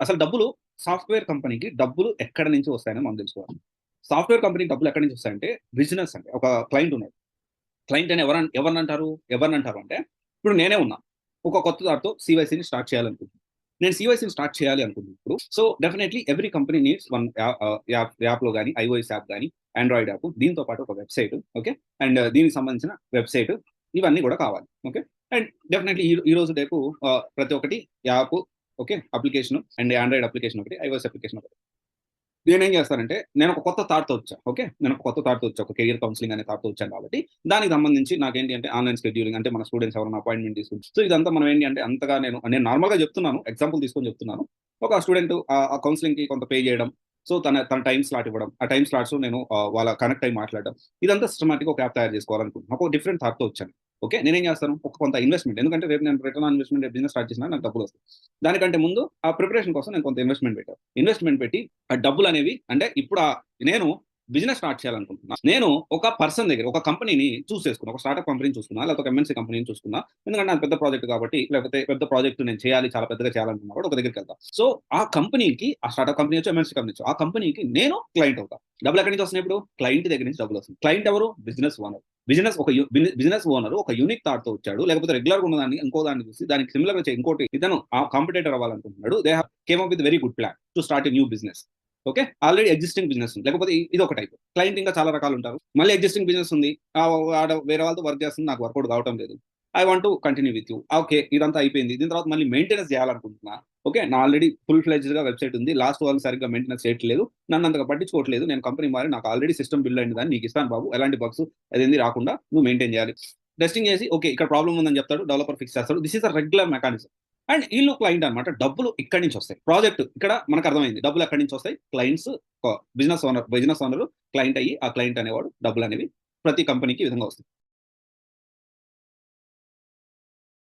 అసలు డబ్బులు సాఫ్ట్‌వేర్ కంపెనీకి డబ్బులు ఎక్కడి నుంచి వస్తాయని మనం తెలుసుకోవాలి. సాఫ్ట్‌వేర్ కంపెనీకి డబ్బులు ఎక్కడి నుంచి వస్తాయంటే బిజినెస్ అండి. ఒక క్లయింట్ ఉన్నాడు. క్లయింట్ అని ఎవరినంటారు అంటే, ఇప్పుడు నేనే ఉన్నా. ఒక కొత్త దాంతో సీవైసీని స్టార్ట్ చేయాలనుకుంటున్నాను. నేను సీవైసీని స్టార్ట్ చేయాలి అనుకుంటున్నప్పుడు so, definitely every company needs one యాప్‌లో గాని, ఐఓఎస్ యాప్ గాని, ఆండ్రాయిడ్ యాప్ దీంతో పాటు ఒక వెబ్‌సైట్ ఓకే. అండ్ దీనికి సంబంధించిన వెబ్‌సైట్ ఇవన్నీ కూడా కావాలి. ఓకే. అండ్ డెఫినైట్‌లీ ఈ రోజు రేపు ప్రతి ఒక్కటి app okay. Application and Android application ఒకటి, ఐఓఎస్ అప్లికేషన్ ఒకటి. నేనేం చేస్తానంటే, నేను ఒక కొత్త థాట్‌తో వచ్చా. ఓకే. నేను ఒక కొత్త థాట్‌తో వచ్చా. ఒక కెరియర్ కౌన్సెలింగ్ అనే థాట్‌తో వచ్చాను కాబట్టి, దానికి సంబంధించి నాకేంటి అంటే ఆన్‌లైన్ షెడ్యూలింగ్ అంటే మన స్టూడెంట్స్ ఎవరైనా అపాయింట్‌మెంట్ తీసుకొని సో, ఇదంతా మనం ఏంటి అంటే అంతగా నేను నార్మల్‌గా చెప్తున్నాను. ఎగ్జాంపుల్ తీసుకొని చెప్తున్నాను. ఒక స్టూడెంట్ ఆ కౌన్సెలింగ్‌కి కొంత పే చేయడం. సో, తన టైమ్ స్లాట్ ఇవ్వడం. ఆ టైమ్ స్లాట్స్‌లో నేను వాళ్ళ కనెక్ట్ అయ్యి మాట్లాడడం. ఇదంతా సిస్టమాటిక్‌గా ఒక యాప్ తయారు చేసుకోవాలనుకుంటున్నాను. ఒక డిఫరెంట్ థాట్‌తో వచ్చాను. ఓకే. నేనేం చేస్తాను, ఒక కొంత ఇన్వెస్ట్‌మెంట్ ఎందుకంటే రేపు నేను return on investment business start చేసినా నాకు డబ్బులొస్తాయి. దానికంటే ముందు ఆ ప్రిపరేషన్ కోసం నేను కొంత ఇన్వెస్ట్‌మెంట్ పెట్టాను. ఇన్వెస్ట్‌మెంట్ పెట్టి ఆ డబ్బులనేవి అంటే ఇప్పుడు నేను బిజినెస్ స్టార్ట్ చేయాలనుకుంటున్నా. నేను ఒక పర్సన్ దగ్గర ఒక కంపెనీని చూస్ చేసుకున్నా. ఒక స్టార్టప్ కంపెనీని చూసుకున్నా. లేకపోతే ఒక ఎంఎన్‌సీ కంపెనీని చూసుకున్నా. ఎందుకంటే అది పెద్ద ప్రాజెక్ట్ కాబట్టి లేకపోతే పెద్ద ప్రాజెక్ట్ నేను చేయాలి, చాలా పెద్దగా చేయాలనుకున్నా కూడా ఒక దగ్గరికెళ్తా. సో, ఆ కంపెనీకి ఆ స్టార్టప్ కంపెనీ వచ్చి ఎంఎన్‌సీ కంపెనీ వచ్చి ఆ కంపెనీకి నేను క్లయింట్ అవుతా. డబ్బులు ఎక్కడి నుంచి వస్తున్నాయి ఇప్పుడు? క్లయింట్ దగ్గర నుంచి డబ్బులొస్తున్నాయి. క్లయింట్ ఎవరు? Business owner. బిజినెస్ ఓనర్ ఒక యూనిక్ థాట్‌తో వచ్చాడు. లేకపోతే రెగ్యులర్‌గా ఉన్నదాన్ని ఇంకో దాన్ని చూసి దానికి సిమిలర్‌గా ఇంకోటి ఇతను ఆ కాంపిటీటర్ అవ్వాలనుకుంటున్నాడు. They have came up with very good plan to start a new business. Okay. Already existing business ఉంది. లేకపోతే ఇదొక టైప్. క్లయింట్ ఇంకా చాలా రకాలుంటారు. మళ్ళీ ఎగ్జిస్టింగ్ బిజినెస్ ఉంది. ఆడ వేరే వాళ్ళతో వర్క్ చేస్తుంది. నాకు వర్కౌట్ కావటం లేదు. I want to continue with you. Okay. ఇదంతా అయిపోయింది. దీని తర్వాత మళ్ళీ మెయింటెనెన్స్ చేయాలనుకుంటున్నా. ఓకే. నా ఆల్రెడీ ఫుల్ ఫ్లెడ్జ్డ్‌గా వెబ్‌సైట్ ఉంది. లాస్ట్ వాళ్ళు సరిగ్గా మెయింటెనెన్స్ చేయట్లేదు. నన్ను అంతగా పట్టించుకోవట్లేదు. నేను కంపెనీ మారి నాకు ఆల్రెడీ సిస్టమ్ బిల్డ్ అయింది దాన్ని నీకు ఇస్తాను బాబు. ఎలాంటి బగ్స్ అదేంది రాకుండా నువ్వు మెయింటైన్ చేయాలి. టెస్టింగ్ చేసి ఓకే. ఇక్కడ ప్రాబ్లమ్ ఉందని చెప్తాడు. డెవలపర్ ఫిక్స్ చేస్తాడు. This is a regular mechanism. And ఈళ్ళు క్లయింట్ అన్నమాట. డబ్బులు ఇక్కడి నుంచి వస్తాయి. ప్రాజెక్ట్ ఇక్కడ మనకు అర్థమైంది. డబ్బులు ఎక్కడి నుంచి వస్తాయి? క్లయింట్స్ బిజినెస్ ఓనర్ క్లయింట్ అయ్యి ఆ క్లయింట్ అనేవాడు డబ్బులనేవి ప్రతి కంపెనీకి ఈ విధంగా వస్తాయి.